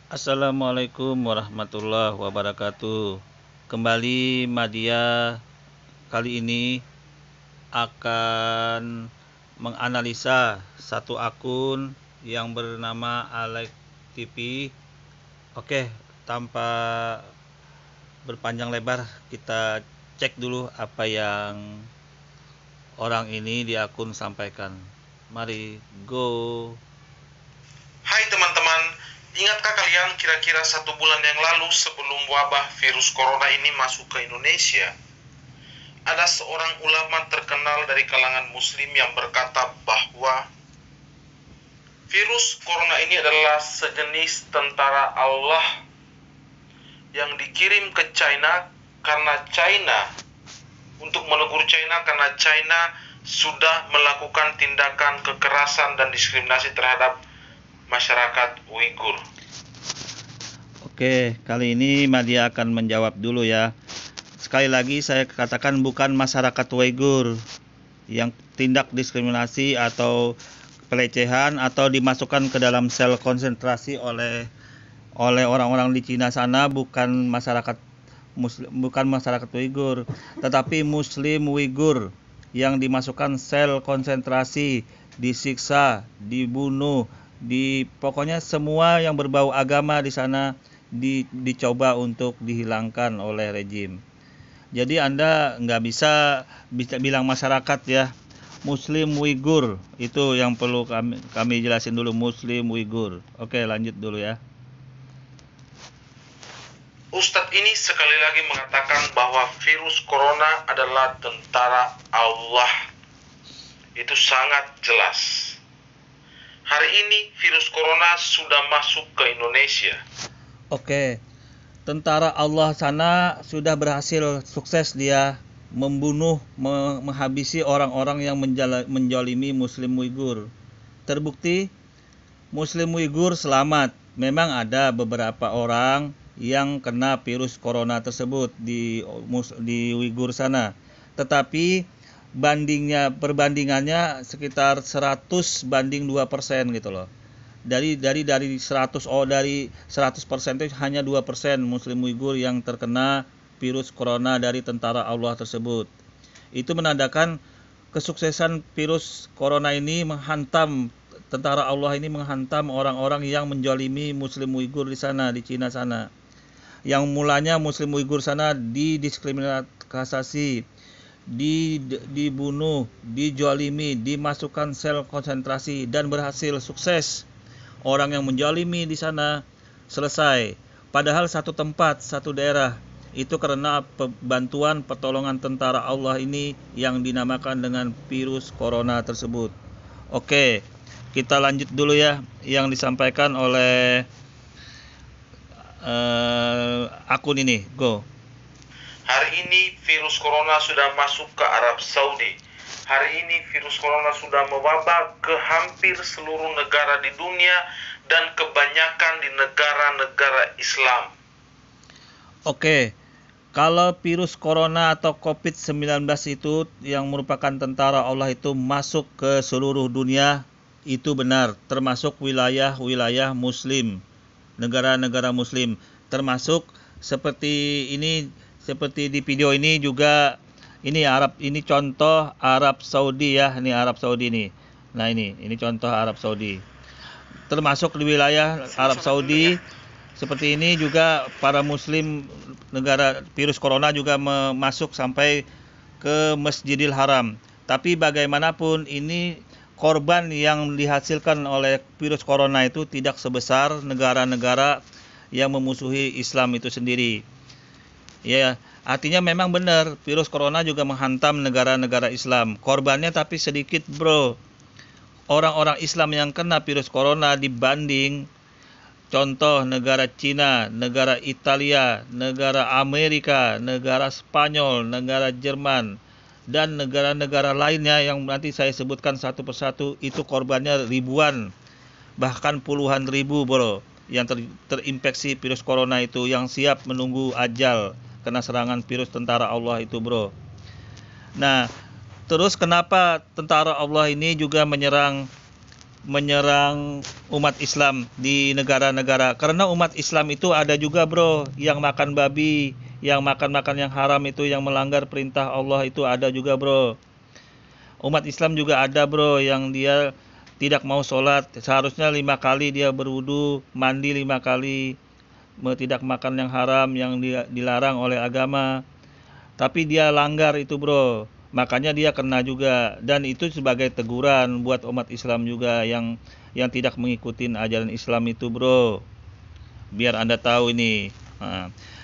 Assalamualaikum warahmatullahi wabarakatuh. Kembali Madia kali ini akan menganalisa satu akun yang bernama Alex TV. Oke, tanpa berpanjang lebar kita cek dulu apa yang orang ini di akun sampaikan. Mari go. Hai teman-teman, ingatkah kalian kira-kira 1 bulan yang lalu sebelum wabah virus corona ini masuk ke Indonesia? Ada seorang ulama terkenal dari kalangan muslim yang berkata bahwa virus corona ini adalah sejenis tentara Allah yang dikirim ke China karena China untuk menegur China karena China sudah melakukan tindakan kekerasan dan diskriminasi terhadap masyarakat Uighur. Oke, kali ini Madia akan menjawab dulu ya. Sekali lagi saya katakan bukan masyarakat Uighur yang tindak diskriminasi atau pelecehan atau dimasukkan ke dalam sel konsentrasi oleh orang-orang di Cina sana, bukan masyarakat Muslim, bukan masyarakat Uighur, tetapi Muslim Uighur yang dimasukkan sel konsentrasi, disiksa, dibunuh, pokoknya semua yang berbau agama di sana dicoba untuk dihilangkan oleh rejim. Jadi Anda nggak bisa bilang masyarakat ya. Muslim Uighur itu yang perlu kami jelasin dulu, Muslim Uighur. Oke, lanjut dulu ya. Ustadz ini sekali lagi mengatakan bahwa virus corona adalah tentara Allah. Itu sangat jelas. Hari ini virus corona sudah masuk ke Indonesia. Oke, tentara Allah sana sudah berhasil, sukses dia membunuh, menghabisi orang-orang yang menjolimi Muslim Uighur. Terbukti Muslim Uighur selamat. Memang ada beberapa orang yang kena virus corona tersebut di Uighur sana, tetapi perbandingannya sekitar 100 banding 2% gitu loh. Dari 100 itu hanya 2% Muslim Uighur yang terkena virus corona dari tentara Allah tersebut. Itu menandakan kesuksesan virus corona ini menghantam tentara Allah ini, menghantam orang-orang yang menjolimi Muslim Uighur di sana, di Cina sana. Yang mulanya Muslim Uighur sana didiskriminasi, dibunuh, dijolimi, dimasukkan sel konsentrasi, dan berhasil, sukses. Orang yang menjolimi di sana selesai. Padahal satu tempat, satu daerah, itu karena bantuan pertolongan tentara Allah ini yang dinamakan dengan virus corona tersebut. Oke, kita lanjut dulu ya yang disampaikan oleh akun ini. Go. Hari ini virus corona sudah masuk ke Arab Saudi. Hari ini virus corona sudah mewabah ke hampir seluruh negara di dunia dan kebanyakan di negara-negara Islam. Oke, kalau virus corona atau COVID-19 itu yang merupakan tentara Allah itu masuk ke seluruh dunia, itu benar, termasuk wilayah-wilayah Muslim, negara-negara Muslim, termasuk seperti ini, seperti di video ini juga. Ini contoh Arab Saudi ya, ini Arab Saudi nih. Nah ini contoh Arab Saudi. Termasuk di wilayah Arab Saudi seperti ini juga para Muslim, negara virus corona juga masuk sampai ke Masjidil Haram. Tapi bagaimanapun ini korban yang dihasilkan oleh virus corona itu tidak sebesar negara-negara yang memusuhi Islam itu sendiri. Ya, artinya memang benar virus corona juga menghantam negara-negara Islam. Korbannya tapi sedikit, bro. Orang-orang Islam yang kena virus corona dibanding contoh negara Cina, negara Italia, negara Amerika, negara Spanyol, negara Jerman, dan negara-negara lainnya yang nanti saya sebutkan satu persatu, itu korbannya ribuan, bahkan puluhan ribu, bro, yang terinfeksi virus corona itu, yang siap menunggu ajal kena serangan virus tentara Allah itu, bro. Nah, terus kenapa tentara Allah ini juga menyerang menyerang umat Islam di negara-negara. Karena umat Islam itu ada juga bro yang makan babi, yang makan-makan yang haram itu, yang melanggar perintah Allah itu ada juga bro. Umat Islam juga ada bro yang dia tidak mau sholat, seharusnya 5 kali dia berwudu, mandi 5 kali, tidak makan yang haram yang dilarang oleh agama. Tapi dia langgar itu bro, makanya dia kena juga, dan itu sebagai teguran buat umat Islam juga yang tidak mengikuti ajaran Islam itu bro, biar anda tahu ini.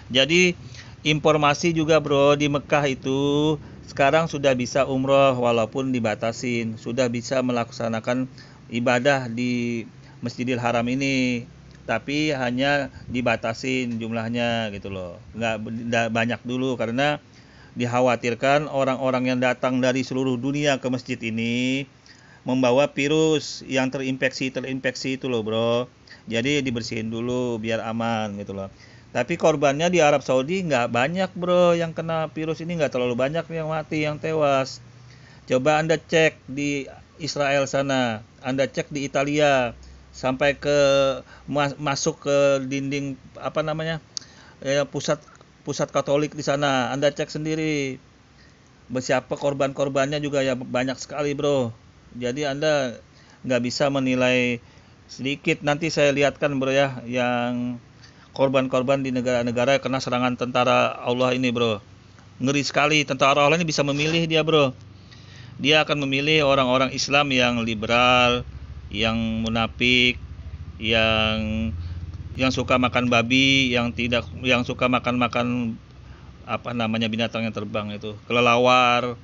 Jadi informasi juga bro, di Mekah itu sekarang sudah bisa umroh walaupun dibatasin, sudah bisa melaksanakan ibadah di Masjidil Haram ini, tapi hanya dibatasin jumlahnya gitu loh, nggak banyak dulu karena dikhawatirkan orang-orang yang datang dari seluruh dunia ke masjid ini membawa virus yang terinfeksi itu loh bro. Jadi dibersihin dulu biar aman gitu loh. Tapi korbannya di Arab Saudi nggak banyak bro yang kena virus ini, nggak terlalu banyak yang mati, yang tewas. Coba anda cek di Israel sana, anda cek di Italia, sampai ke masuk ke dinding pusat Katolik di sana, anda cek sendiri siapa korban-korbannya juga ya, banyak sekali bro. Jadi anda nggak bisa menilai sedikit. Nanti saya lihatkan bro ya, yang korban-korban di negara-negara kena serangan tentara Allah ini bro. Ngeri sekali, tentara Allah ini bisa memilih dia bro. Dia akan memilih orang-orang Islam yang liberal, yang munafik, yang suka makan babi, yang suka makan binatang yang terbang itu, kelelawar,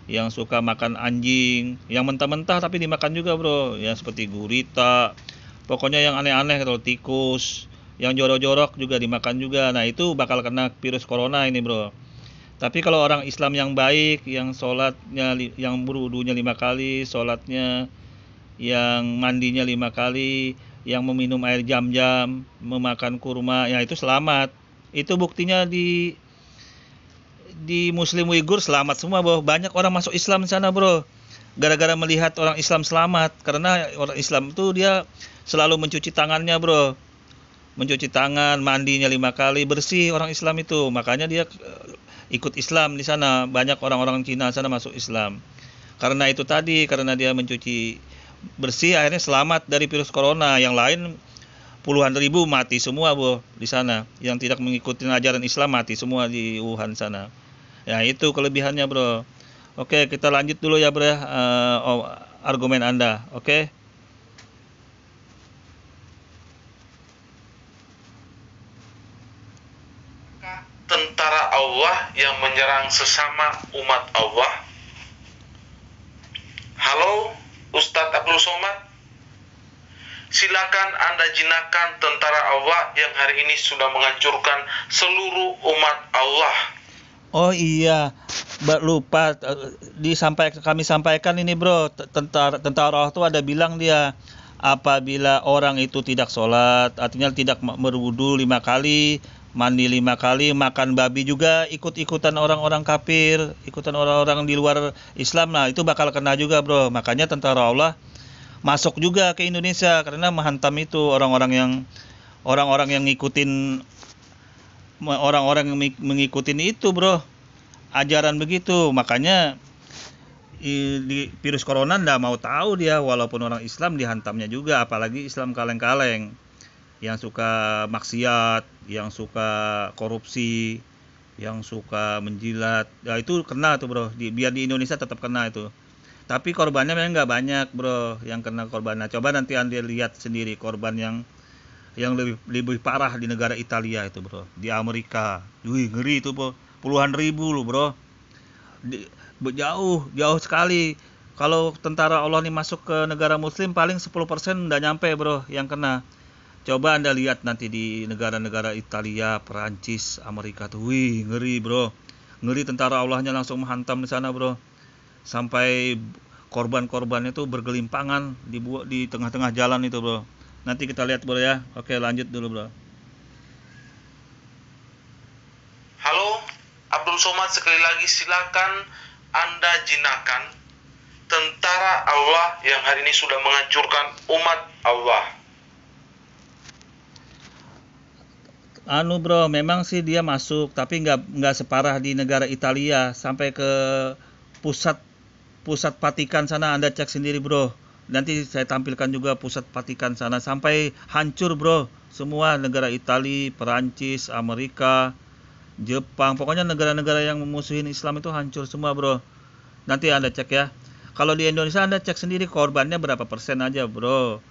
yang suka makan anjing, yang mentah-mentah tapi dimakan juga bro, yang seperti gurita, pokoknya yang aneh-aneh gitu, tikus, yang jorok-jorok juga dimakan juga. Nah itu bakal kena virus corona ini bro. Tapi kalau orang Islam yang baik, yang sholatnya, yang berwudunya 5 kali, sholatnya, yang mandinya 5 kali, yang meminum air jam-jam, memakan kurma, ya itu selamat. Itu buktinya di Muslim Uighur selamat semua bro. Banyak orang masuk Islam di sana bro, gara-gara melihat orang Islam selamat. Karena orang Islam itu dia selalu mencuci tangannya bro, mencuci tangan, mandinya 5 kali, bersih orang Islam itu. Makanya dia ikut Islam di sana. Banyak orang-orang Cina sana masuk Islam karena itu tadi, karena dia mencuci bersih, akhirnya selamat dari virus corona. Yang lain puluhan ribu mati semua bro di sana, yang tidak mengikuti ajaran Islam mati semua di Wuhan sana. Ya itu kelebihannya bro. Oke, kita lanjut dulu ya bro, argumen anda. Oke. Tentara Allah yang menyerang sesama umat Allah. Halo Ustadz Abdul Somad, silakan Anda jinakkan tentara Allah yang hari ini sudah menghancurkan seluruh umat Allah. Oh iya, lupa kami sampaikan ini bro, tentara Allah itu ada bilang dia, apabila orang itu tidak sholat, artinya tidak berwudu 5 kali, mandi 5 kali, makan babi juga, ikut-ikutan orang-orang kafir, ikutan orang-orang di luar Islam, nah itu bakal kena juga bro. Makanya tentara Allah masuk juga ke Indonesia karena menghantam itu orang-orang yang ngikutin, orang-orang yang mengikutin itu bro, ajaran begitu. Makanya di virus corona ndak mau tahu dia, walaupun orang Islam dihantamnya juga, apalagi Islam kaleng-kaleng yang suka maksiat, yang suka korupsi, yang suka menjilat, ya itu kena tuh bro. Biar di Indonesia tetap kena itu. Tapi korbannya memang nggak banyak bro yang kena korbannya. Coba nanti Anda lihat sendiri korban yang lebih parah di negara Italia itu bro, di Amerika. Wih ngeri itu bro, puluhan ribu loh bro. Jauh sekali. Kalau tentara Allah ini masuk ke negara muslim paling 10% udah nyampe bro yang kena. Coba Anda lihat nanti di negara-negara Italia, Perancis, Amerika tuh, wih ngeri bro. Ngeri, tentara Allahnya langsung menghantam di sana bro. Sampai korban-korbannya tuh bergelimpangan di tengah-tengah jalan itu bro. Nanti kita lihat bro ya. Oke, lanjut dulu bro. Halo Abdul Somad, sekali lagi silakan Anda jinakkan tentara Allah yang hari ini sudah menghancurkan umat Allah. Bro, memang sih dia masuk, tapi nggak separah di negara Italia sampai ke pusat Vatikan sana. Anda cek sendiri bro. Nanti saya tampilkan juga pusat Vatikan sana sampai hancur bro. Semua negara Italia, Perancis, Amerika, Jepang, pokoknya negara-negara yang memusuhin Islam itu hancur semua bro. Nanti Anda cek ya. Kalau di Indonesia Anda cek sendiri korbannya berapa persen aja bro.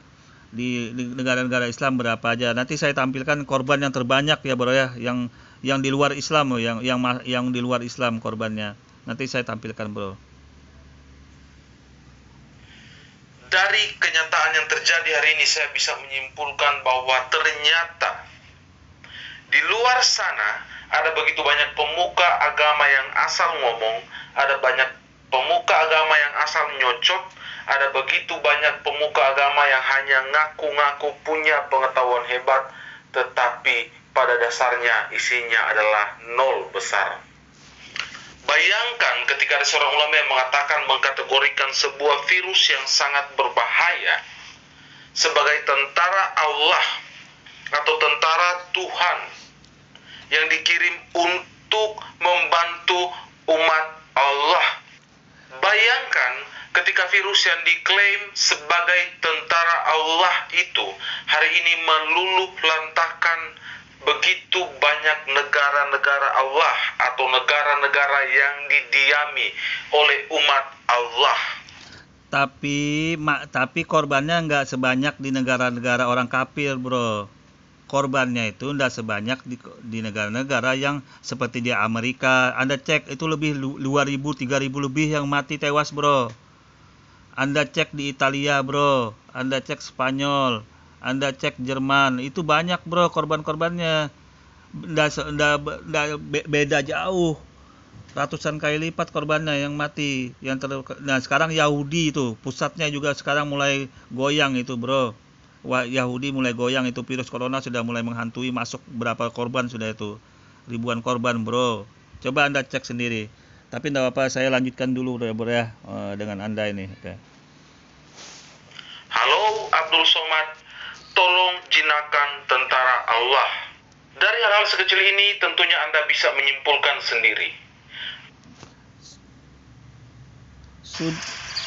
Di negara-negara Islam berapa aja. Nanti saya tampilkan korban yang terbanyak ya bro ya, yang di luar Islam, yang di luar Islam korbannya. Nanti saya tampilkan bro. Dari kenyataan yang terjadi hari ini saya bisa menyimpulkan bahwa ternyata di luar sana ada begitu banyak pemuka agama yang asal ngomong, ada banyak pemuka agama yang asal nyocot, ada begitu banyak pemuka agama yang hanya ngaku-ngaku punya pengetahuan hebat, tetapi pada dasarnya isinya adalah nol besar. Bayangkan ketika ada seorang ulama yang mengkategorikan sebuah virus yang sangat berbahaya sebagai tentara Allah atau tentara Tuhan yang dikirim untuk membantu umat Allah. Bayangkan ketika virus yang diklaim sebagai tentara Allah itu hari ini meluluh lantakan begitu banyak negara-negara Allah atau negara-negara yang didiami oleh umat Allah. Tapi korbannya nggak sebanyak di negara-negara orang kafir bro. Korbannya itu nggak sebanyak di negara-negara yang seperti di Amerika. Anda cek itu lebih 2.000, 3.000 lebih yang mati tewas bro. Anda cek di Italia bro, Anda cek Spanyol, Anda cek Jerman, itu banyak bro korban-korbannya. Beda jauh, ratusan kali lipat korbannya yang mati. Nah sekarang Yahudi itu pusatnya juga sekarang mulai goyang itu bro. Yahudi mulai goyang, itu virus corona sudah mulai menghantui, masuk berapa korban sudah itu, ribuan korban bro. Coba Anda cek sendiri. Tapi tidak apa-apa, saya lanjutkan dulu bro ya dengan Anda ini. Oke. Halo Abdul Somad, tolong jinakan tentara Allah. Dari hal-hal sekecil ini tentunya Anda bisa menyimpulkan sendiri.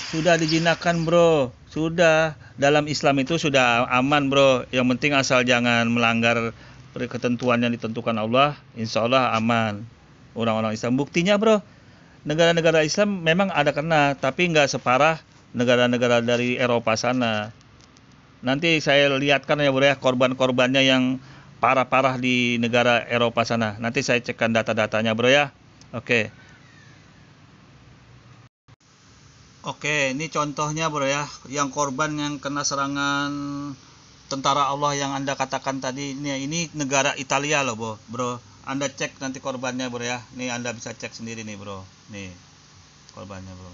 Sudah dijinakan bro, sudah. Dalam Islam itu sudah aman bro. Yang penting asal jangan melanggar ketentuan yang ditentukan Allah, insya Allah aman. Orang-orang Islam, buktinya bro, negara-negara Islam memang ada kena, tapi nggak separah negara-negara dari Eropa sana. Nanti saya lihatkan ya bro ya, korban-korbannya yang parah-parah di negara Eropa sana. Nanti saya cekkan data-datanya bro ya. Oke, ini contohnya bro ya, yang korban yang kena serangan tentara Allah yang Anda katakan tadi. Ini negara Italia loh bro. Anda cek nanti korbannya bro ya. Nih Anda bisa cek sendiri nih bro. Nih korbannya bro.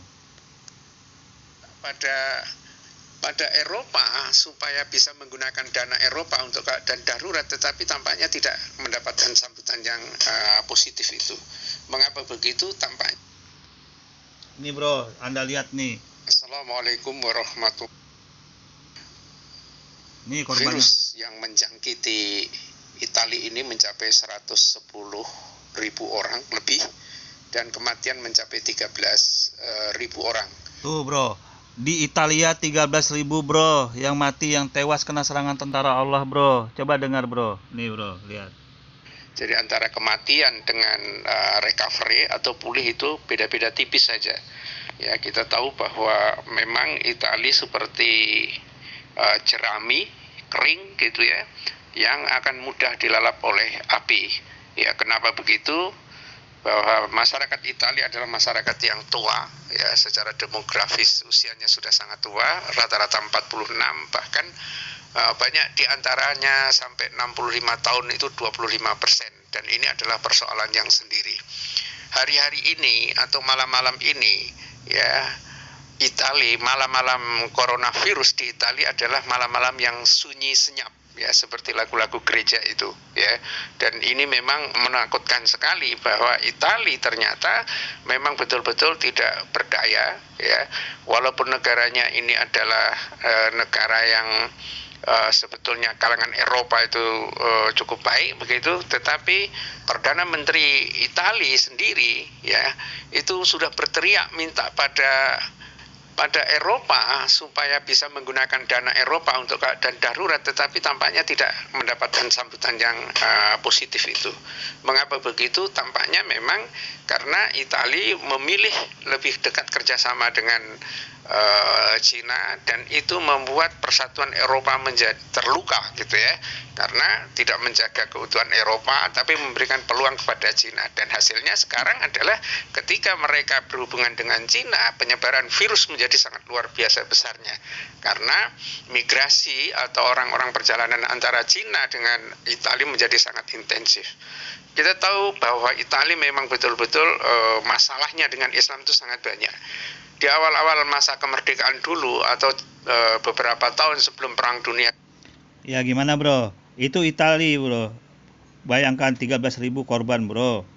Pada Eropa supaya bisa menggunakan dana Eropa untuk keadaan darurat, tetapi tampaknya tidak mendapatkan sambutan yang positif itu. Mengapa begitu? Tampaknya. Ini bro, Anda lihat nih. Assalamualaikum warahmatullahi wabarakatuh. Nih korbannya. Virus yang menjangkiti Italia ini mencapai 110.000 orang lebih dan kematian mencapai 13.000 orang. Tuh bro, di Italia 13.000 bro yang mati, yang tewas kena serangan tentara Allah bro. Coba dengar bro, nih bro, lihat. Jadi antara kematian dengan recovery atau pulih itu beda-beda tipis saja. Ya, kita tahu bahwa memang Italia seperti jerami kering gitu ya, yang akan mudah dilalap oleh api. Ya, kenapa begitu? Bahwa masyarakat Italia adalah masyarakat yang tua, ya, secara demografis usianya sudah sangat tua, rata-rata 46, bahkan banyak diantaranya sampai 65 tahun itu 25%, dan ini adalah persoalan yang sendiri. Hari-hari ini atau malam-malam ini ya, Italia, malam-malam coronavirus di Italia adalah malam-malam yang sunyi senyap ya, seperti lagu-lagu gereja itu, ya. Dan ini memang menakutkan sekali bahwa Italia ternyata memang betul-betul tidak berdaya, ya. Walaupun negaranya ini adalah negara yang sebetulnya kalangan Eropa itu cukup baik begitu, tetapi Perdana Menteri Italia sendiri, ya, itu sudah berteriak minta pada Eropa supaya bisa menggunakan dana Eropa untuk keadaan darurat, tetapi tampaknya tidak mendapatkan sambutan yang positif itu. Mengapa begitu? Tampaknya memang karena Italia memilih lebih dekat kerjasama dengan Cina, dan itu membuat persatuan Eropa menjadi terluka gitu ya, karena tidak menjaga keutuhan Eropa tapi memberikan peluang kepada Cina, dan hasilnya sekarang adalah ketika mereka berhubungan dengan Cina, penyebaran virus menjadi sangat luar biasa besarnya karena migrasi atau orang-orang perjalanan antara Cina dengan Italia menjadi sangat intensif. Kita tahu bahwa Italia memang betul-betul masalahnya dengan Islam itu sangat banyak. Di awal-awal masa kemerdekaan dulu atau beberapa tahun sebelum Perang Dunia. Ya gimana bro? Itu Italia bro. Bayangkan 13.000 korban bro.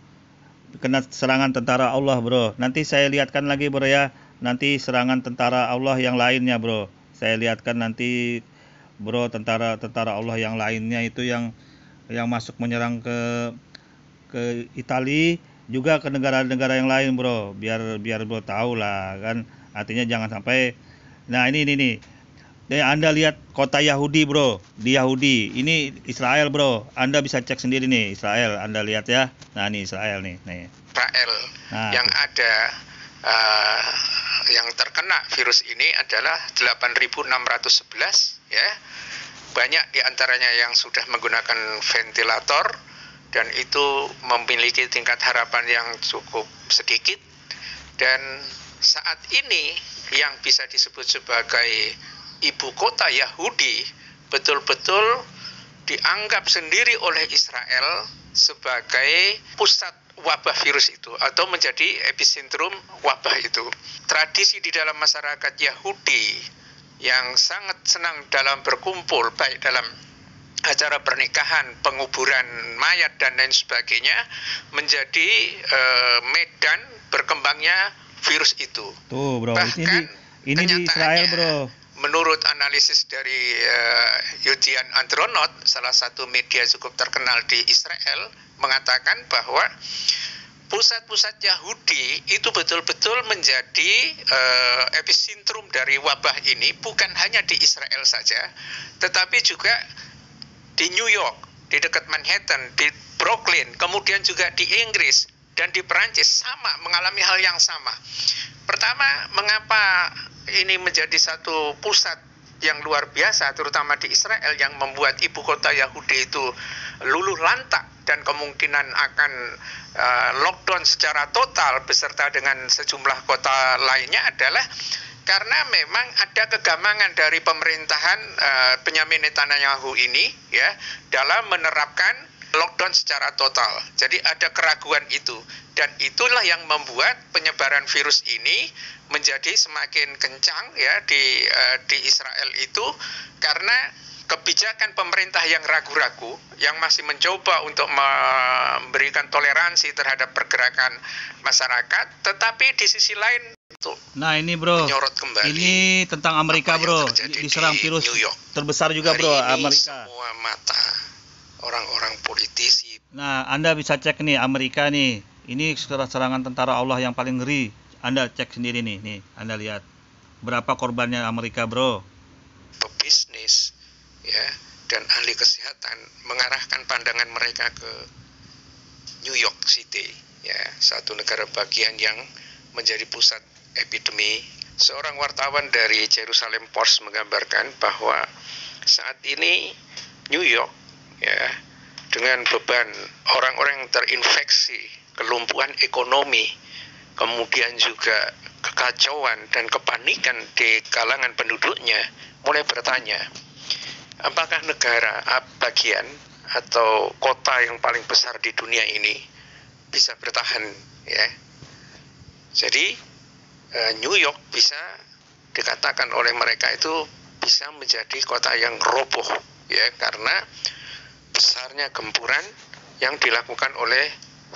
Kena serangan tentara Allah bro. Nanti saya lihatkan lagi bro ya. Nanti serangan tentara Allah yang lainnya bro. Saya lihatkan nanti bro tentara Allah yang lainnya itu yang masuk menyerang ke Italia, juga ke negara-negara yang lain bro, biar bro tahu lah kan, artinya jangan sampai. Nah ini nih Anda lihat kota Yahudi bro, di Yahudi ini Israel bro, Anda bisa cek sendiri nih Israel, Anda lihat ya. Nah ini Israel nih Israel yang ada yang terkena virus ini adalah 8.611 ya, banyak diantaranya yang sudah menggunakan ventilator, dan itu memiliki tingkat harapan yang cukup sedikit. Dan saat ini yang bisa disebut sebagai ibu kota Yahudi betul-betul dianggap sendiri oleh Israel sebagai pusat wabah virus itu, atau menjadi epicentrum wabah itu. Tradisi di dalam masyarakat Yahudi yang sangat senang dalam berkumpul, baik dalam acara pernikahan, penguburan mayat dan lain sebagainya, menjadi medan berkembangnya virus itu. Tuh bro, bahkan ini di Israel bro. Menurut analisis dari Yudian Andronot, salah satu media cukup terkenal di Israel, mengatakan bahwa pusat-pusat Yahudi itu betul-betul menjadi epicentrum dari wabah ini, bukan hanya di Israel saja, tetapi juga di New York, di dekat Manhattan, di Brooklyn, kemudian juga di Inggris dan di Perancis sama mengalami hal yang sama. Pertama, mengapa ini menjadi satu pusat yang luar biasa, terutama di Israel, yang membuat ibu kota Yahudi itu luluh lantak dan kemungkinan akan lockdown secara total beserta dengan sejumlah kota lainnya adalah karena memang ada kegamangan dari pemerintahan Benyamin Netanyahu ini ya dalam menerapkan lockdown secara total. Jadi ada keraguan itu, dan itulah yang membuat penyebaran virus ini menjadi semakin kencang ya di Israel itu, karena kebijakan pemerintah yang ragu-ragu, yang masih mencoba untuk memberikan toleransi terhadap pergerakan masyarakat, tetapi di sisi lain nah ini bro, ini tentang Amerika bro, diserang virus terbesar juga bro, Amerika. Semua mata orang-orang politisi. Nah Anda bisa cek nih Amerika nih, ini serangan tentara Allah yang paling ngeri. Anda cek sendiri nih Anda lihat berapa korbannya Amerika bro. Pebisnis ya dan ahli kesehatan mengarahkan pandangan mereka ke New York City ya, satu negara bagian yang menjadi pusat epidemi. Seorang wartawan dari Jerusalem Post menggambarkan bahwa saat ini New York ya dengan beban orang-orang yang terinfeksi, kelumpuhan ekonomi, kemudian juga kekacauan dan kepanikan di kalangan penduduknya, mulai bertanya, apakah negara bagian atau kota yang paling besar di dunia ini bisa bertahan ya. Jadi New York bisa dikatakan oleh mereka itu bisa menjadi kota yang roboh ya, karena besarnya gempuran yang dilakukan oleh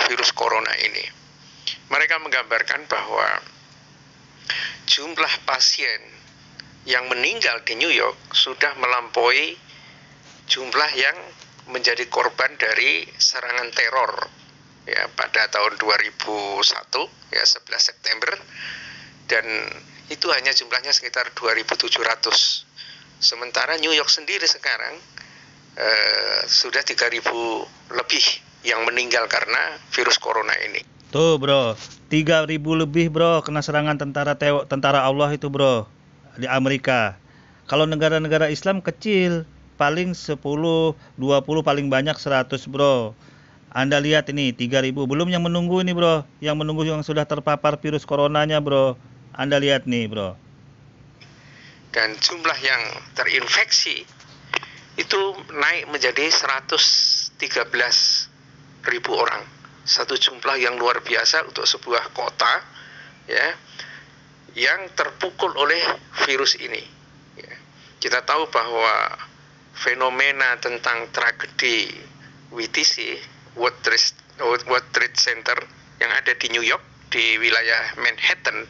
virus corona ini. Mereka menggambarkan bahwa jumlah pasien yang meninggal di New York sudah melampaui jumlah yang menjadi korban dari serangan teror ya pada tahun 2001 ya 11 September, dan itu hanya jumlahnya sekitar 2.700. Sementara New York sendiri sekarang sudah 3.000 lebih yang meninggal karena virus corona ini. Tuh bro, 3.000 lebih bro kena serangan tentara Allah itu bro di Amerika. Kalau negara-negara Islam kecil, paling 10, 20, paling banyak 100 bro. Anda lihat ini 3.000, belum yang menunggu ini bro, yang menunggu yang sudah terpapar virus coronanya bro. Anda lihat nih bro. Dan jumlah yang terinfeksi itu naik menjadi 113.000 orang. Satu jumlah yang luar biasa untuk sebuah kota ya yang terpukul oleh virus ini. Ya. Kita tahu bahwa fenomena tentang tragedi WTC, World Trade Center yang ada di New York di wilayah Manhattan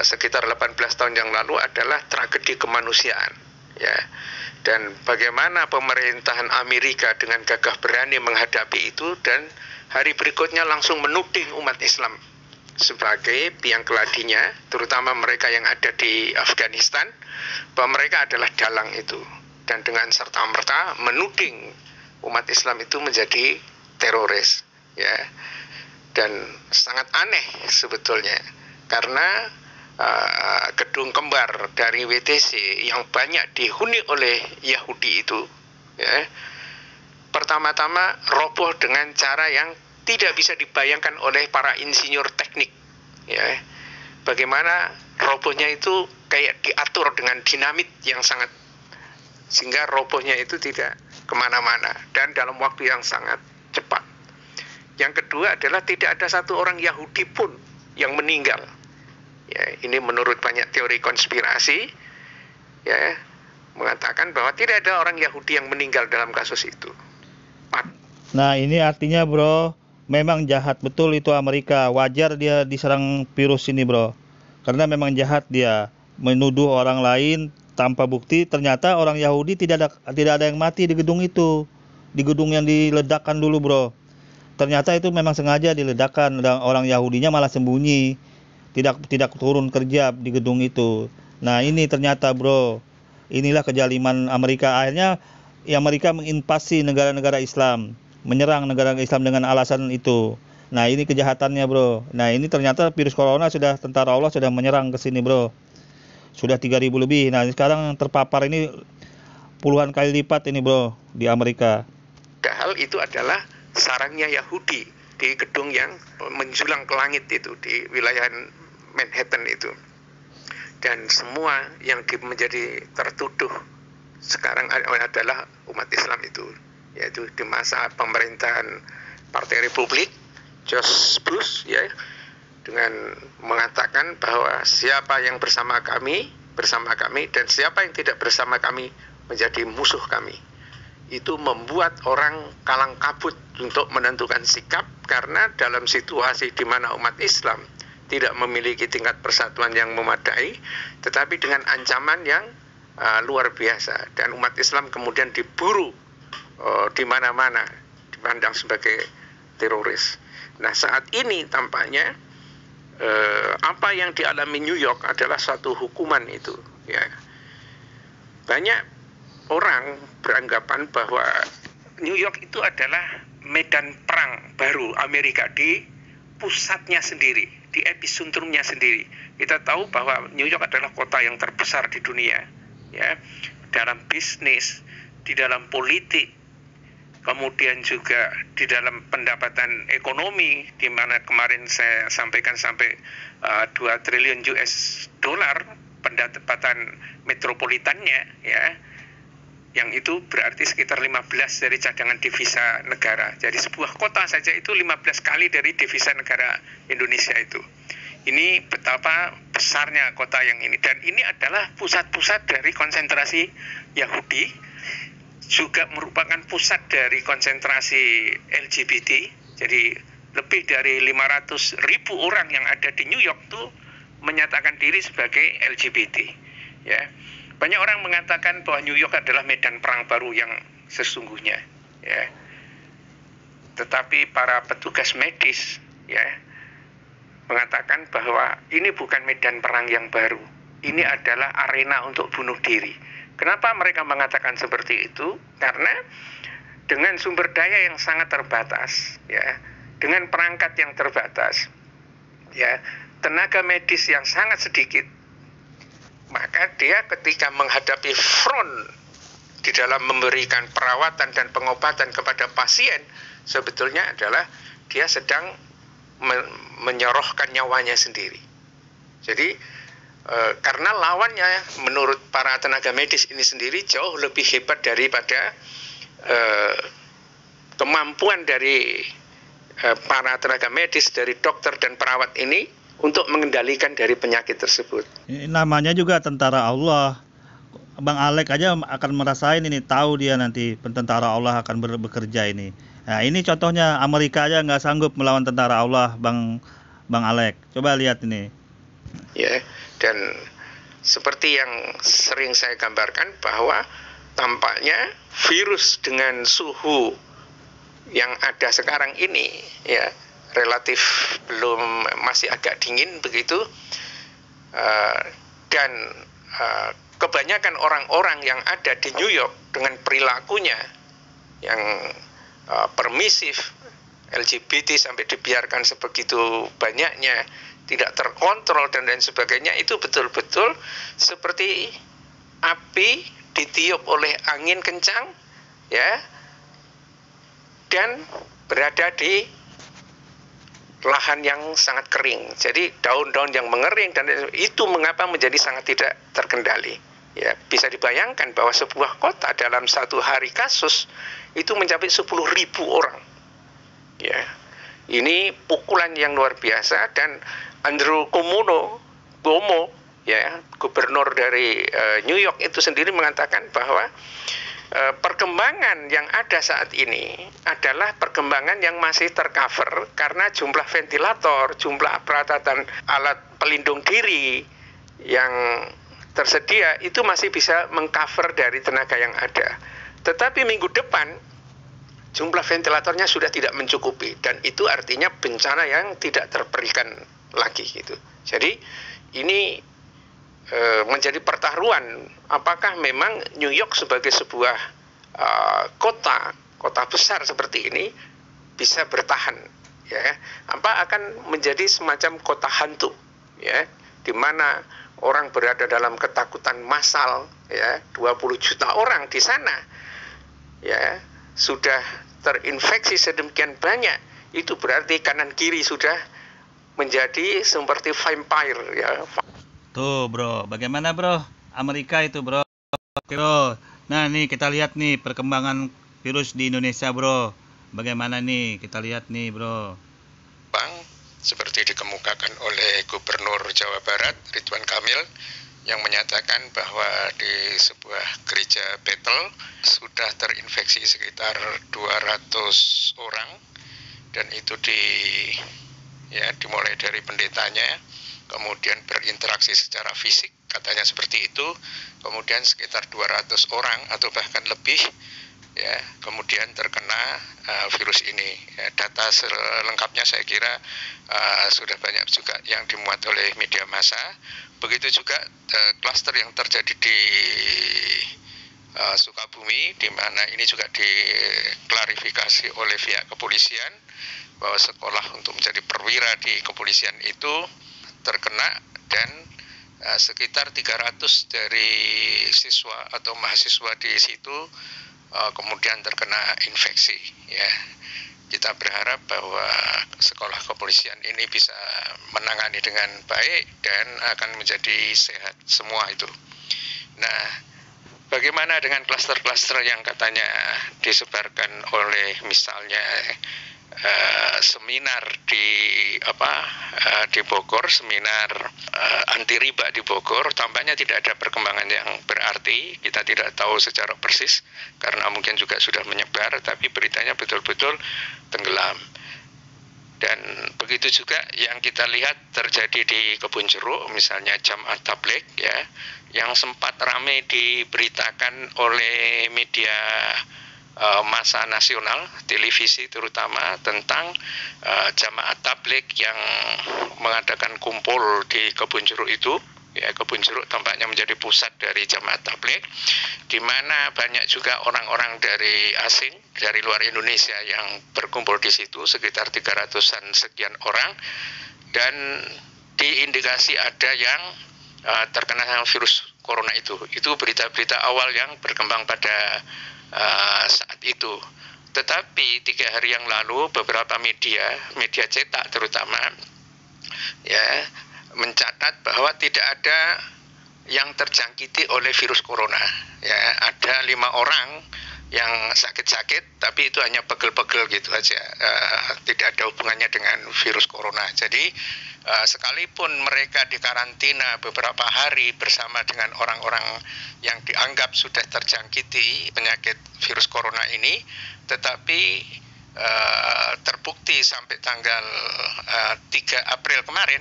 sekitar 18 tahun yang lalu adalah tragedi kemanusiaan. Ya. Dan bagaimana pemerintahan Amerika dengan gagah berani menghadapi itu, dan hari berikutnya langsung menuding umat Islam sebagai biang keladinya, terutama mereka yang ada di Afghanistan, bahwa mereka adalah dalang itu, dan dengan serta-merta menuding umat Islam itu menjadi teroris, ya. Dan sangat aneh sebetulnya, karena gedung kembar dari WTC yang banyak dihuni oleh Yahudi itu, ya, pertama-tama roboh dengan cara yang tidak bisa dibayangkan oleh para insinyur teknik, ya. Bagaimana robohnya itu kayak diatur dengan dinamit yang sangat, sehingga robohnya itu tidak kemana-mana dan dalam waktu yang sangat cepat. Yang kedua adalah tidak ada satu orang Yahudi pun yang meninggal. Ya, ini menurut banyak teori konspirasi, ya, mengatakan bahwa tidak ada orang Yahudi yang meninggal dalam kasus itu. Nah ini artinya bro, memang jahat betul itu Amerika. Wajar dia diserang virus ini bro, karena memang jahat dia menuduh orang lain tanpa bukti. Ternyata orang Yahudi tidak ada yang mati di gedung itu, di gedung yang diledakkan dulu bro. Ternyata itu memang sengaja diledakkan, dan orang Yahudinya malah sembunyi, tidak turun kerja di gedung itu. Nah ini ternyata bro, inilah kejaliman Amerika. Akhirnya Amerika menginvasi negara-negara Islam, menyerang negara Islam dengan alasan itu. Nah ini kejahatannya bro. Nah ini ternyata virus corona sudah, tentara Allah sudah menyerang ke sini bro. Sudah 3.000 lebih. Nah sekarang terpapar ini puluhan kali lipat ini bro di Amerika. Padahal itu adalah sarangnya Yahudi di gedung yang menjulang ke langit itu di wilayah Manhattan itu. Dan semua yang menjadi tertuduh sekarang adalah umat Islam itu, yaitu di masa pemerintahan Partai Republik George Bush, ya, dengan mengatakan bahwa siapa yang bersama kami, dan siapa yang tidak bersama kami menjadi musuh kami. Itu membuat orang kalang kabut untuk menentukan sikap, karena dalam situasi di mana umat Islam tidak memiliki tingkat persatuan yang memadai, tetapi dengan ancaman yang luar biasa, dan umat Islam kemudian diburu di mana-mana, dipandang sebagai teroris. Nah saat ini tampaknya apa yang dialami New York adalah suatu hukuman itu, ya. Banyak orang beranggapan bahwa New York itu adalah medan perang baru Amerika di pusatnya sendiri, di epicentrumnya sendiri. Kita tahu bahwa New York adalah kota yang terbesar di dunia, ya, dalam bisnis, di dalam politik, kemudian juga di dalam pendapatan ekonomi, di mana kemarin saya sampaikan sampai 2 triliun US dollar pendapatan metropolitannya, ya, yang itu berarti sekitar 15 dari cadangan devisa negara. Jadi sebuah kota saja itu 15 kali dari devisa negara Indonesia itu. Ini betapa besarnya kota yang ini, dan ini adalah pusat-pusat dari konsentrasi Yahudi, juga merupakan pusat dari konsentrasi LGBT. Jadi lebih dari 500.000 orang yang ada di New York tuh menyatakan diri sebagai LGBT. Ya, banyak orang mengatakan bahwa New York adalah medan perang baru yang sesungguhnya. Ya, tetapi para petugas medis, ya, mengatakan bahwa ini bukan medan perang yang baru. Ini adalah arena untuk bunuh diri. Kenapa mereka mengatakan seperti itu? Karena dengan sumber daya yang sangat terbatas, ya, dengan perangkat yang terbatas, ya, tenaga medis yang sangat sedikit, maka dia ketika menghadapi front di dalam memberikan perawatan dan pengobatan kepada pasien, sebetulnya adalah dia sedang menyerahkan nyawanya sendiri. Jadi karena lawannya menurut para tenaga medis ini sendiri jauh lebih hebat daripada kemampuan dari para tenaga medis, dari dokter dan perawat ini untuk mengendalikan dari penyakit tersebut. Ini namanya juga tentara Allah. Bang Alek aja akan merasain ini, tahu dia nanti tentara Allah akan bekerja ini. Nah, ini contohnya Amerika aja nggak sanggup melawan tentara Allah, Bang Alek. Coba lihat ini. Ya, dan seperti yang sering saya gambarkan bahwa tampaknya virus dengan suhu yang ada sekarang ini, ya, relatif masih agak dingin begitu, dan kebanyakan orang-orang yang ada di New York dengan perilakunya yang permisif, LGBT sampai dibiarkan sebegitu banyaknya, tidak terkontrol dan lain sebagainya, itu betul-betul seperti api ditiup oleh angin kencang, ya, dan berada di lahan yang sangat kering. Jadi daun-daun yang mengering dan itu mengapa menjadi sangat tidak terkendali. Ya, bisa dibayangkan bahwa sebuah kota dalam satu hari kasus itu mencapai 10.000 orang. Ya, ini pukulan yang luar biasa. Dan Andrew Cuomo, ya, gubernur dari New York itu sendiri mengatakan bahwa perkembangan yang ada saat ini adalah perkembangan yang masih tercover karena jumlah ventilator, jumlah peralatan alat pelindung diri yang tersedia itu masih bisa mengcover dari tenaga yang ada. Tetapi minggu depan jumlah ventilatornya sudah tidak mencukupi, dan itu artinya bencana yang tidak terperikan lagi gitu. Jadi ini menjadi pertaruhan apakah memang New York sebagai sebuah kota besar seperti ini bisa bertahan, ya, apa akan menjadi semacam kota hantu, ya, di mana orang berada dalam ketakutan massal, ya, 20 juta orang di sana, ya, sudah terinfeksi sedemikian banyak, itu berarti kanan kiri sudah menjadi seperti vampire, ya. Tuh bro, bagaimana bro? Amerika itu bro. Oke bro. Nah nih kita lihat nih perkembangan virus di Indonesia bro. Bagaimana nih kita lihat nih bro. Bang, seperti dikemukakan oleh Gubernur Jawa Barat Ridwan Kamil yang menyatakan bahwa di sebuah gereja Bethel sudah terinfeksi sekitar 200 orang, dan itu dimulai dari pendetanya, kemudian berinteraksi secara fisik, katanya seperti itu, kemudian sekitar 200 orang atau bahkan lebih, ya, kemudian terkena virus ini. Ya, data selengkapnya saya kira sudah banyak juga yang dimuat oleh media massa. Begitu juga klaster yang terjadi di Sukabumi, di mana ini juga diklarifikasi oleh pihak kepolisian bahwa sekolah untuk menjadi perwira di kepolisian itu terkena, dan sekitar 300 dari siswa atau mahasiswa di situ kemudian terkena infeksi, ya. Kita berharap bahwa sekolah kepolisian ini bisa menangani dengan baik dan akan menjadi sehat semua itu. Nah, bagaimana dengan klaster-klaster yang katanya disebarkan oleh misalnya seminar di Bogor, seminar anti riba di Bogor, tampaknya tidak ada perkembangan yang berarti. Kita tidak tahu secara persis karena mungkin juga sudah menyebar, tapi beritanya betul-betul tenggelam. Dan begitu juga yang kita lihat terjadi di Kebun Jeruk, misalnya Jamaat Tabligh ya, yang sempat ramai diberitakan oleh media massa nasional, televisi terutama, tentang Jamaat Tabligh yang mengadakan kumpul di Kebun Jeruk itu. Ya, Kebun Jeruk tampaknya menjadi pusat dari Jamaat Tabligh, di mana banyak juga orang-orang dari asing, dari luar Indonesia yang berkumpul di situ, sekitar 300-an sekian orang, dan diindikasi ada yang terkena virus corona itu. Itu berita-berita awal yang berkembang pada saat itu. Tetapi 3 hari yang lalu beberapa media cetak terutama, ya, mencatat bahwa tidak ada yang terjangkiti oleh virus corona. Ya, ada 5 orang yang sakit-sakit, tapi itu hanya pegel-pegel gitu aja, tidak ada hubungannya dengan virus corona. Jadi sekalipun mereka dikarantina beberapa hari bersama dengan orang-orang yang dianggap sudah terjangkiti penyakit virus corona ini, tetapi terbukti sampai tanggal 3 April kemarin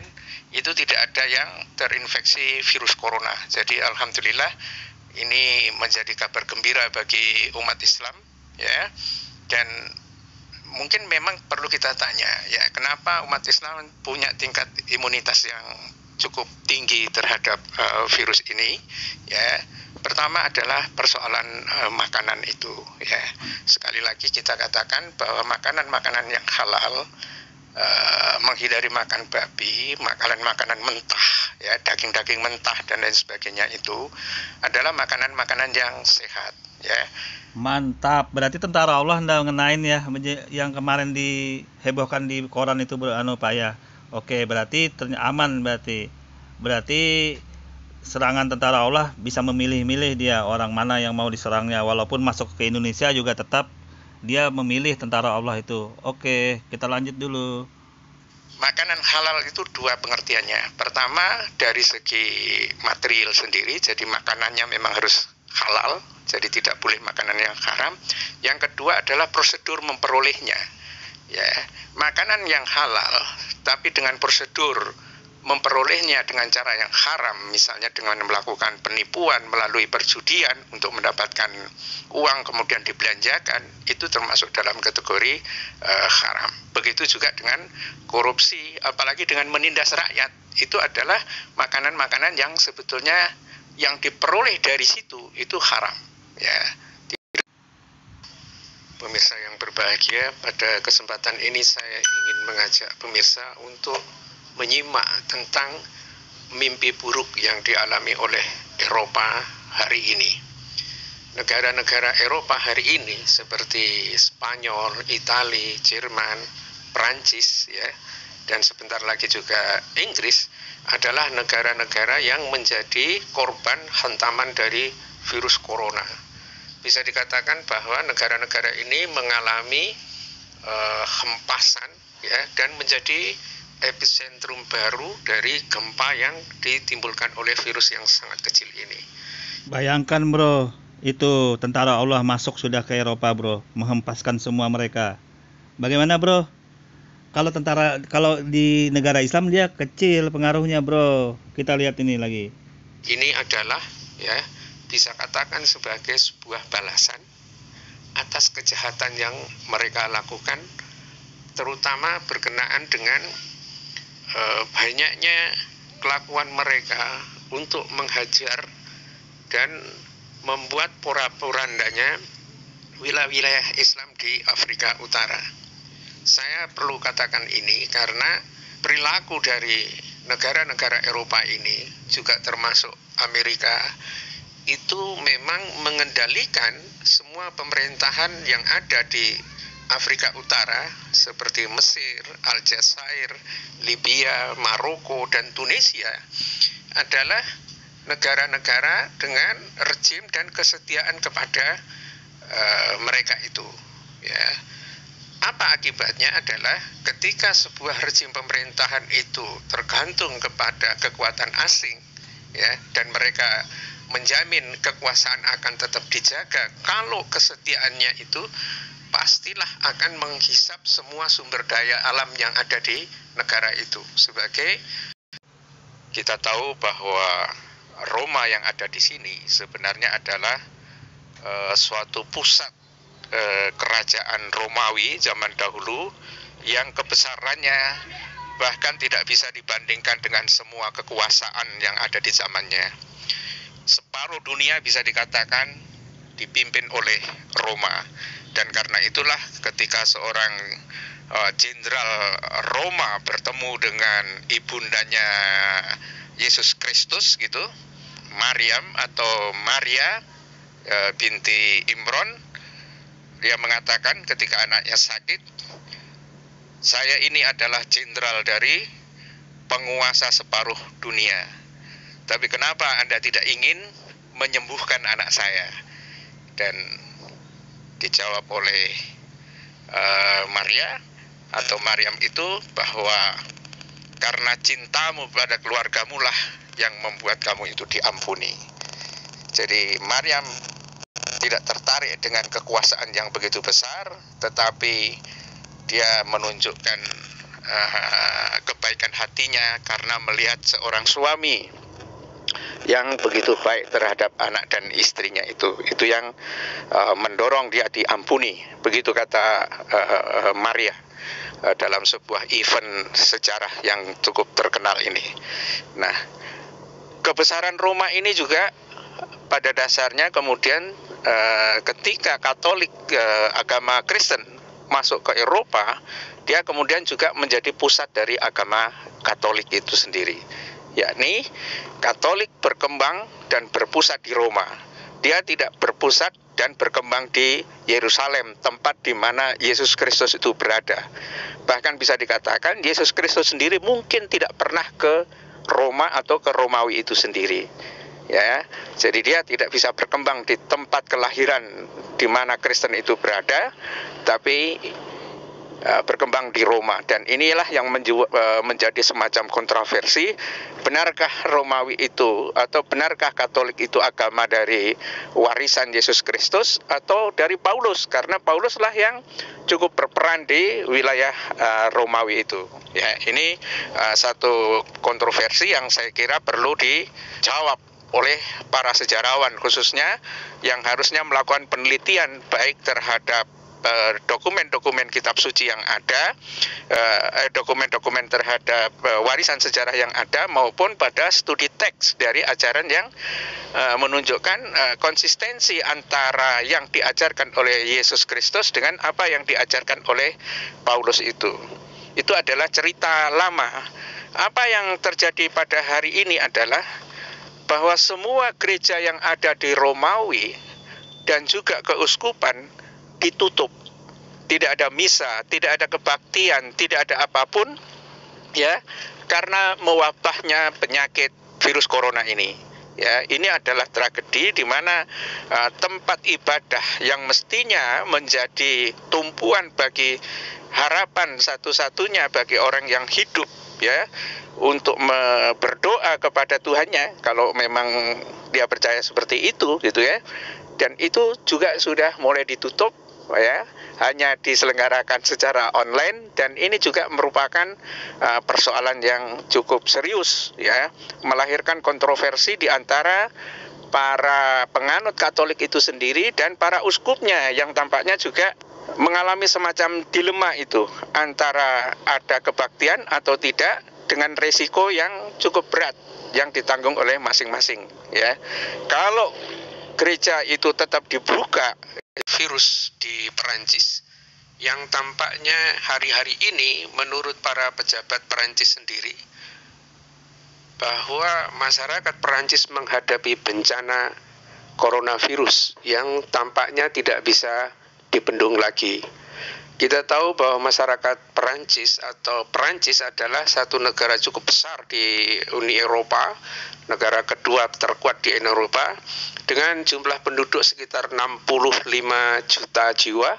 itu tidak ada yang terinfeksi virus corona. Jadi alhamdulillah ini menjadi kabar gembira bagi umat Islam, ya. Dan mungkin memang perlu kita tanya, ya, kenapa umat Islam punya tingkat imunitas yang cukup tinggi terhadap virus ini, ya. Pertama adalah persoalan makanan itu, ya. Sekali lagi kita katakan bahwa makanan-makanan yang halal, menghindari makan babi, makanan-makanan mentah, ya, daging-daging mentah dan lain sebagainya, itu adalah makanan-makanan yang sehat, ya. Mantap, berarti tentara Allah hendak ngenain ya yang kemarin dihebohkan di koran itu Pak ya. Oke, berarti aman berarti. Berarti serangan tentara Allah bisa memilih-milih dia orang mana yang mau diserangnya, walaupun masuk ke Indonesia juga tetap dia memilih tentara Allah itu. Oke, kita lanjut dulu. Makanan halal itu 2 pengertiannya. Pertama dari segi material sendiri, jadi makanannya memang harus halal, jadi tidak boleh makanan yang haram. Yang kedua adalah prosedur memperolehnya. Ya, makanan yang halal tapi dengan prosedur memperolehnya dengan cara yang haram, misalnya dengan melakukan penipuan melalui perjudian untuk mendapatkan uang kemudian dibelanjakan, itu termasuk dalam kategori haram. Begitu juga dengan korupsi, apalagi dengan menindas rakyat, itu adalah makanan-makanan yang sebetulnya yang diperoleh dari situ itu haram, ya. Pemirsa yang berbahagia, pada kesempatan ini saya ingin mengajak pemirsa untuk menyimak tentang mimpi buruk yang dialami oleh Eropa hari ini. Negara-negara Eropa hari ini seperti Spanyol, Italia, Jerman, Prancis, ya, dan sebentar lagi juga Inggris adalah negara-negara yang menjadi korban hantaman dari virus corona. Bisa dikatakan bahwa negara-negara ini mengalami hempasan, ya, dan menjadi epicentrum baru dari gempa yang ditimbulkan oleh virus yang sangat kecil ini. Bayangkan bro, itu tentara Allah masuk sudah ke Eropa bro, menghempaskan semua mereka. Bagaimana bro? Kalau di negara Islam dia kecil pengaruhnya bro. Kita lihat ini lagi. Ini adalah, ya, bisa katakan sebagai sebuah balasan atas kejahatan yang mereka lakukan, terutama berkenaan dengan banyaknya kelakuan mereka untuk menghajar dan membuat porak-porandanya wilayah Islam di Afrika Utara. Saya perlu katakan ini karena perilaku dari negara-negara Eropa ini, juga termasuk Amerika, itu memang mengendalikan semua pemerintahan yang ada di Afrika Utara seperti Mesir, Aljazair, Libya, Maroko, dan Tunisia adalah negara-negara dengan rejim dan kesetiaan kepada mereka itu. Ya. Apa Apa akibatnya adalah ketika sebuah rezim pemerintahan itu tergantung kepada kekuatan asing, ya, dan mereka menjamin kekuasaan akan tetap dijaga, kalau kesetiaannya itu pastilah akan menghisap semua sumber daya alam yang ada di negara itu. Sebagai kita tahu bahwa Roma yang ada di sini sebenarnya adalah suatu pusat kerajaan Romawi zaman dahulu yang kebesarannya bahkan tidak bisa dibandingkan dengan semua kekuasaan yang ada di zamannya. Separuh dunia bisa dikatakan dipimpin oleh Roma, dan karena itulah ketika seorang jenderal Roma bertemu dengan ibundanya Yesus Kristus gitu, Maryam atau Maria binti Imron, dia mengatakan ketika anaknya sakit, saya ini adalah jenderal dari penguasa separuh dunia, tapi kenapa Anda tidak ingin menyembuhkan anak saya? Dan dijawab oleh Maria atau Maryam itu bahwa karena cintamu pada keluargamu lah yang membuat kamu itu diampuni. Jadi Maryam tidak tertarik dengan kekuasaan yang begitu besar, tetapi dia menunjukkan kebaikan hatinya karena melihat seorang suami yang begitu baik terhadap anak dan istrinya itu yang mendorong dia diampuni. Begitu kata Maria dalam sebuah event sejarah yang cukup terkenal ini. Nah, kebesaran Roma ini juga pada dasarnya kemudian ketika Katolik agama Kristen masuk ke Eropa, dia kemudian juga menjadi pusat dari agama Katolik itu sendiri. Yakni Katolik berkembang dan berpusat di Roma. Dia tidak berpusat dan berkembang di Yerusalem, tempat di mana Yesus Kristus itu berada. Bahkan bisa dikatakan Yesus Kristus sendiri mungkin tidak pernah ke Roma atau ke Romawi itu sendiri. Ya, jadi dia tidak bisa berkembang di tempat kelahiran di mana Kristen itu berada, tapi berkembang di Roma. Dan inilah yang menjadi semacam kontroversi. Benarkah Romawi itu atau benarkah Katolik itu agama dari warisan Yesus Kristus atau dari Paulus? Karena Pauluslah yang cukup berperan di wilayah Romawi itu. Ya, ini satu kontroversi yang saya kira perlu dijawab oleh para sejarawan, khususnya yang harusnya melakukan penelitian baik terhadap dokumen-dokumen kitab suci yang ada, dokumen-dokumen terhadap warisan sejarah yang ada, maupun pada studi teks dari ajaran yang menunjukkan konsistensi antara yang diajarkan oleh Yesus Kristus dengan apa yang diajarkan oleh Paulus itu. Itu adalah cerita lama. Apa yang terjadi pada hari ini adalah bahwa semua gereja yang ada di Romawi dan juga keuskupan ditutup. Tidak ada misa, tidak ada kebaktian, tidak ada apapun, ya, karena mewabahnya penyakit virus corona ini. Ya, ini adalah tragedi di mana tempat ibadah yang mestinya menjadi tumpuan bagi harapan satu-satunya bagi orang yang hidup, ya, untuk berdoa kepada Tuhannya kalau memang dia percaya seperti itu, gitu ya. Dan itu juga sudah mulai ditutup, ya, hanya diselenggarakan secara online, dan ini juga merupakan persoalan yang cukup serius, ya, melahirkan kontroversi di antara para penganut Katolik itu sendiri dan para uskupnya yang tampaknya juga mengalami semacam dilema itu antara ada kebaktian atau tidak, dengan resiko yang cukup berat yang ditanggung oleh masing-masing, ya. Kalau gereja itu tetap dibuka, virus di Perancis yang tampaknya hari-hari ini menurut para pejabat Perancis sendiri bahwa masyarakat Perancis menghadapi bencana coronavirus yang tampaknya tidak bisa dibendung lagi. Kita tahu bahwa masyarakat Perancis atau Perancis adalah satu negara cukup besar di Uni Eropa, negara kedua terkuat di Eropa, dengan jumlah penduduk sekitar 65 juta jiwa,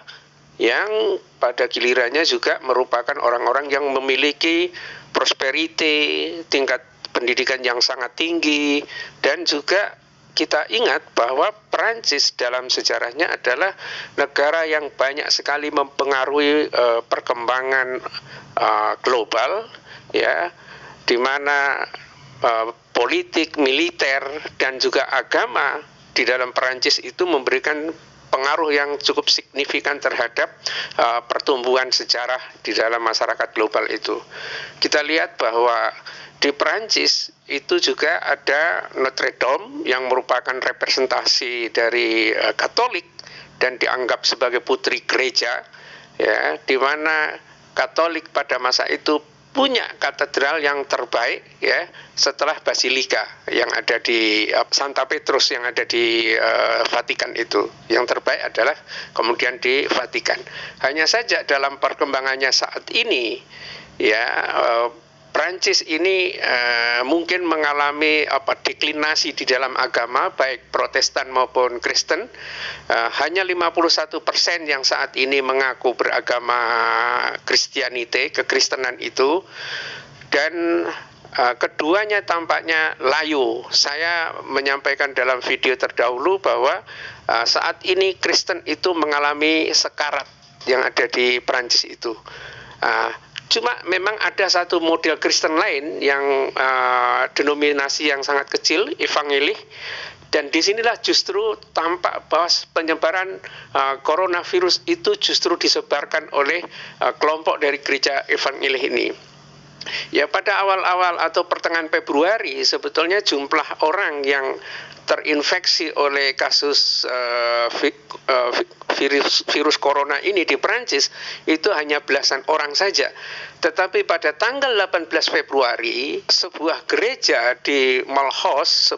yang pada gilirannya juga merupakan orang-orang yang memiliki prosperity, tingkat pendidikan yang sangat tinggi, dan juga kita ingat bahwa Perancis dalam sejarahnya adalah negara yang banyak sekali mempengaruhi perkembangan global, ya, di mana politik, militer, dan juga agama di dalam Perancis itu memberikan pengaruh yang cukup signifikan terhadap pertumbuhan sejarah di dalam masyarakat global itu. Kita lihat bahwa di Perancis itu juga ada Notre Dame yang merupakan representasi dari Katolik dan dianggap sebagai putri gereja, ya, di mana Katolik pada masa itu punya katedral yang terbaik, ya, setelah Basilika yang ada di Santa Petrus yang ada di Vatikan itu. Yang terbaik adalah kemudian di Vatikan. Hanya saja dalam perkembangannya saat ini, ya, Prancis ini mungkin mengalami deklinasi di dalam agama, baik Protestan maupun Kristen. Hanya 51% yang saat ini mengaku beragama Kristianite, kekristenan itu, dan keduanya tampaknya layu. Saya menyampaikan dalam video terdahulu bahwa saat ini Kristen itu mengalami sekarat yang ada di Prancis itu. Cuma memang ada satu model Kristen lain yang denominasi yang sangat kecil, evangelik, dan disinilah justru tampak bahwa penyebaran coronavirus itu justru disebarkan oleh kelompok dari gereja evangelik ini. Ya, pada awal-awal atau pertengahan Februari sebetulnya jumlah orang yang terinfeksi oleh kasus virus corona ini di Perancis itu hanya belasan orang saja. Tetapi pada tanggal 18 Februari, sebuah gereja di Mulhouse,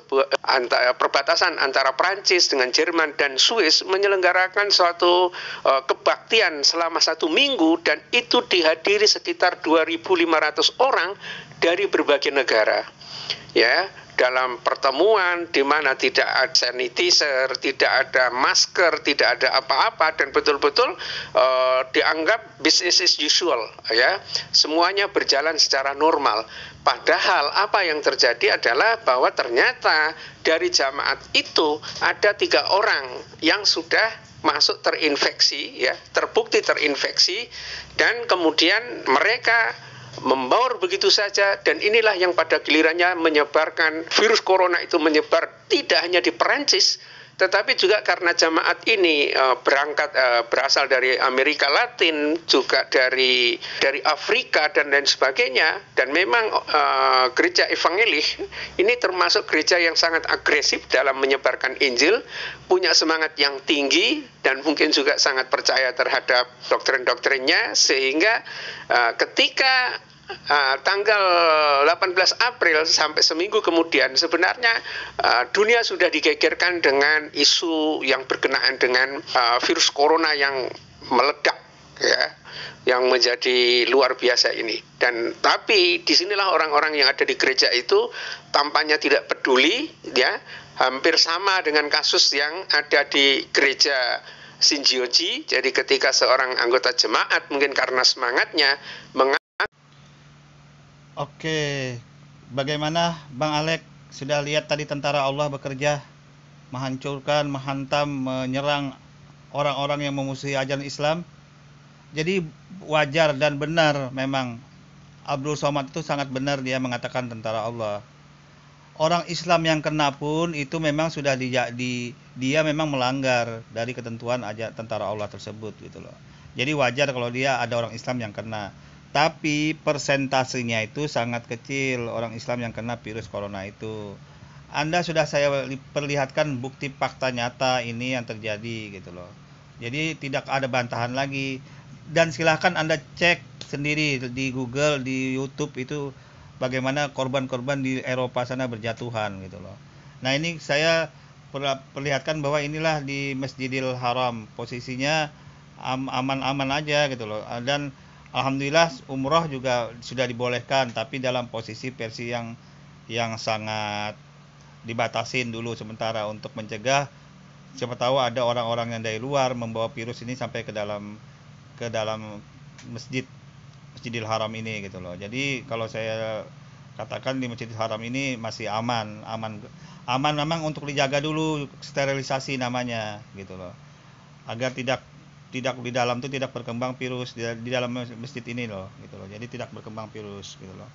perbatasan antara Perancis dengan Jerman dan Swiss, menyelenggarakan suatu kebaktian selama 1 minggu, dan itu dihadiri sekitar 2.500 orang dari berbagai negara. Ya, dalam pertemuan di mana tidak ada sanitizer, tidak ada masker, tidak ada apa-apa, dan betul-betul dianggap business as usual, ya, semuanya berjalan secara normal. Padahal apa yang terjadi adalah bahwa ternyata dari jamaat itu ada 3 orang yang sudah masuk terinfeksi, ya, terbukti terinfeksi, dan kemudian mereka membaur begitu saja, dan inilah yang pada gilirannya menyebarkan virus corona itu menyebar tidak hanya di Perancis, tetapi juga karena jamaat ini berasal dari Amerika Latin, juga dari Afrika dan lain sebagainya, dan memang gereja evangelik ini termasuk gereja yang sangat agresif dalam menyebarkan Injil, punya semangat yang tinggi, dan mungkin juga sangat percaya terhadap doktrin-doktrinnya, sehingga ketika tanggal 18 April sampai seminggu kemudian sebenarnya dunia sudah digegerkan dengan isu yang berkenaan dengan virus corona yang meledak, ya, yang menjadi luar biasa ini. Dan tapi disinilah orang-orang yang ada di gereja itu tampaknya tidak peduli, ya, hampir sama dengan kasus yang ada di gereja Shinjioji. Jadi ketika seorang anggota jemaat mungkin karena semangatnya Oke, bagaimana Bang Alek sudah lihat tadi tentara Allah bekerja menghancurkan, menghantam, menyerang orang-orang yang memusuhi ajaran Islam? Jadi wajar dan benar memang Abdul Somad itu sangat benar dia mengatakan tentara Allah. Orang Islam yang kena pun itu memang sudah dia memang melanggar dari ketentuan tentara Allah tersebut gitu loh. Jadi wajar kalau dia ada orang Islam yang kena. Tapi persentasenya itu sangat kecil orang Islam yang kena virus corona itu. Anda sudah saya perlihatkan bukti fakta nyata ini yang terjadi gitu loh. Jadi tidak ada bantahan lagi. Dan silahkan Anda cek sendiri di Google, di YouTube itu bagaimana korban-korban di Eropa sana berjatuhan gitu loh. Nah ini saya perlihatkan bahwa inilah di Masjidil Haram, posisinya aman-aman aja gitu loh. Dan alhamdulillah umroh juga sudah dibolehkan, tapi dalam posisi versi yang sangat dibatasin dulu sementara untuk mencegah siapa tahu ada orang-orang yang dari luar membawa virus ini sampai ke dalam ke dalam Masjidil Haram ini gitu loh. Jadi kalau saya katakan di Masjidil Haram ini masih aman memang untuk dijaga dulu, sterilisasi namanya gitu loh, agar tidak di dalam tuh tidak berkembang virus di dalam masjid ini loh gitu loh. Jadi tidak berkembang virus gitu loh.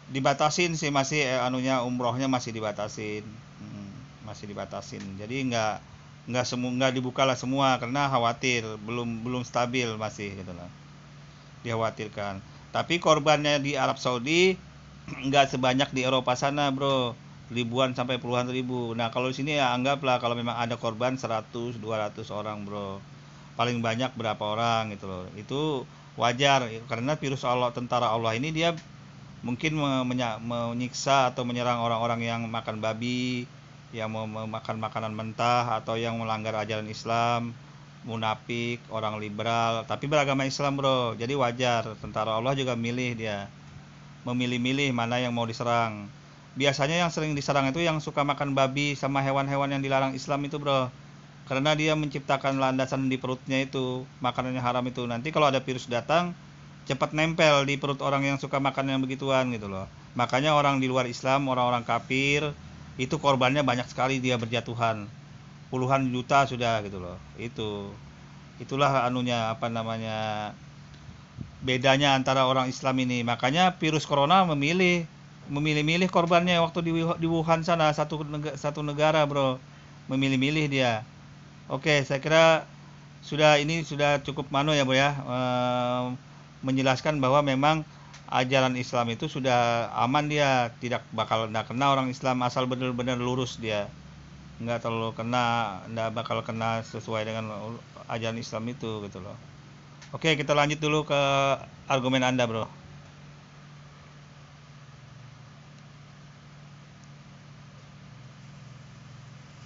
Dibatasin sih masih anunya, umrohnya masih dibatasin. Masih dibatasin. Jadi nggak dibuka lah semua karena khawatir belum stabil masih gitu loh. Dikhawatirkan. Tapi korbannya di Arab Saudi nggak sebanyak di Eropa sana, bro. Ribuan sampai puluhan ribu. Nah, kalau di sini ya anggaplah kalau memang ada korban 100 200 orang, bro. Paling banyak berapa orang gitu loh. Itu wajar karena virus tentara Allah ini dia mungkin menyiksa atau menyerang orang-orang yang makan babi, yang memakan makanan mentah, atau yang melanggar ajaran Islam, munafik, orang liberal, tapi beragama Islam, bro. Jadi wajar, tentara Allah juga memilih-milih mana yang mau diserang. Biasanya yang sering diserang itu yang suka makan babi sama hewan-hewan yang dilarang Islam itu, bro. Karena dia menciptakan landasan di perutnya itu, makanan yang haram itu. Nanti kalau ada virus datang, cepat nempel di perut orang yang suka makan yang begituan gitu loh. Makanya orang di luar Islam, orang-orang kafir, itu korbannya banyak sekali, dia berjatuhan. Puluhan juta sudah gitu loh. Itulah anunya, apa namanya, bedanya antara orang Islam ini. Makanya virus corona memilih-milih korbannya waktu di Wuhan sana, satu negara, bro. Memilih-milih dia. Oke, saya kira ini sudah cukup ya, bro ya. Menjelaskan bahwa memang ajaran Islam itu sudah aman, dia tidak kena orang Islam asal benar-benar lurus, dia nggak bakal kena sesuai dengan ajaran Islam itu gitu loh. Oke, kita lanjut dulu ke argumen Anda, bro.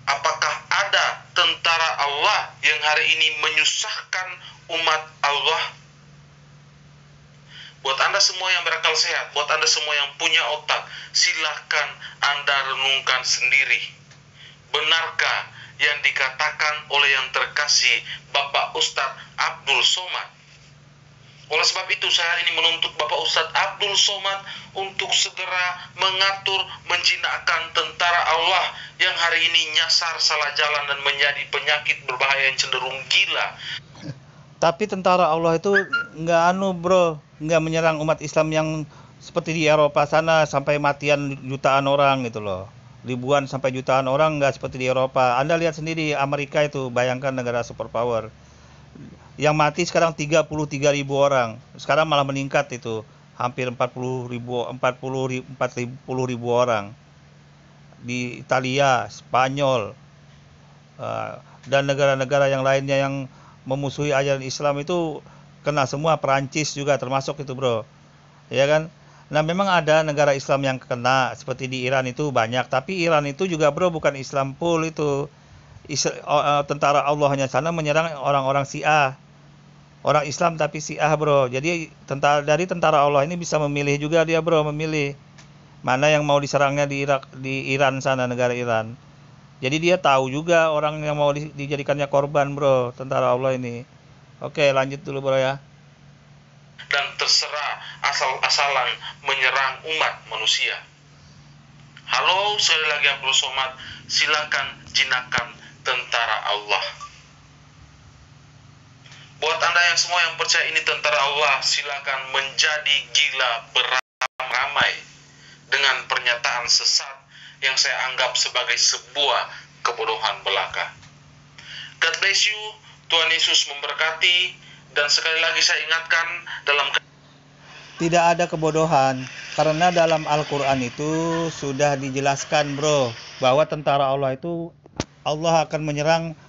Apakah ada tentara Allah yang hari ini menyusahkan umat Allah? Buat Anda semua yang berakal sehat, buat Anda semua yang punya otak, silahkan Anda renungkan sendiri. Benarkah yang dikatakan oleh yang terkasih Bapak Ustadz Abdul Somad? Oleh sebab itu saya hari ini menuntut Bapak Ustadz Abdul Somad untuk segera mengatur, menjinakkan tentara Allah yang hari ini nyasar salah jalan dan menjadi penyakit berbahaya yang cenderung gila. Tapi tentara Allah itu nggak menyerang umat Islam yang seperti di Eropa sana sampai matian jutaan orang gitu loh. Ribuan sampai jutaan orang, nggak seperti di Eropa. Anda lihat sendiri Amerika itu, bayangkan negara superpower. Yang mati sekarang 33.000 orang. Sekarang malah meningkat itu, hampir 40.000 orang. Di Italia, Spanyol, dan negara-negara yang lainnya yang memusuhi ajaran Islam itu kena semua. Perancis juga termasuk itu, bro, ya kan. Nah, memang ada negara Islam yang kena, seperti di Iran itu banyak, tapi Iran itu juga, bro, bukan Islam full itu. Tentara Allahnya sana menyerang orang-orang Syiah, orang Islam tapi Syiah, bro. Jadi dari tentara Allah ini bisa memilih juga dia, bro, memilih mana yang mau diserangnya di Iran sana, negara Iran. Jadi dia tahu juga orang yang mau dijadikannya korban, bro, tentara Allah ini. Oke, lanjut dulu, bro ya. Dan terserah asal-asalan menyerang umat manusia. Halo, sekali lagi Abdul Somad, silakan jinakan tentara Allah. Buat Anda yang semua yang percaya ini tentara Allah, silakan menjadi gila beramai-ramai dengan pernyataan sesat yang saya anggap sebagai sebuah kebodohan belaka. God bless you, Tuhan Yesus memberkati, dan sekali lagi saya ingatkan dalam tidak ada kebodohan, karena dalam Al-Quran itu sudah dijelaskan, bro, bahwa tentara Allah itu Allah akan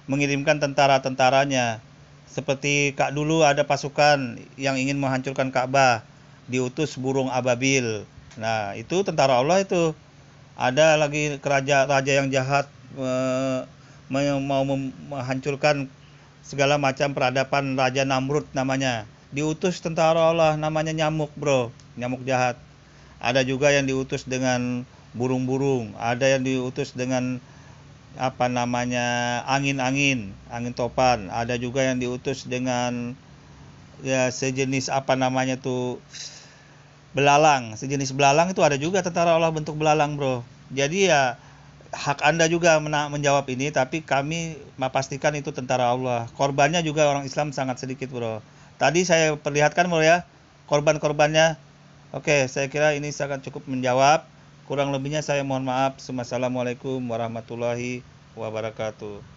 mengirimkan tentara-tentaranya. Seperti dulu ada pasukan yang ingin menghancurkan Ka'bah, diutus burung ababil. Nah, itu tentara Allah itu. Ada lagi raja yang jahat, mau menghancurkan segala macam peradaban, Raja Namrud namanya. Diutus tentara Allah, namanya nyamuk, bro, nyamuk jahat. Ada juga yang diutus dengan burung-burung, ada yang diutus dengan angin topan, ada juga yang diutus dengan ya sejenis apa namanya tuh, belalang, sejenis belalang itu ada juga tentara Allah bentuk belalang, bro. Jadi ya hak Anda juga menjawab ini, tapi kami pastikan itu tentara Allah. Korbannya juga orang Islam sangat sedikit, bro. Tadi saya perlihatkan, bro, ya, korban-korbannya. Oke, saya kira ini sangat cukup menjawab. Kurang lebihnya saya mohon maaf. Assalamualaikum warahmatullahi wabarakatuh.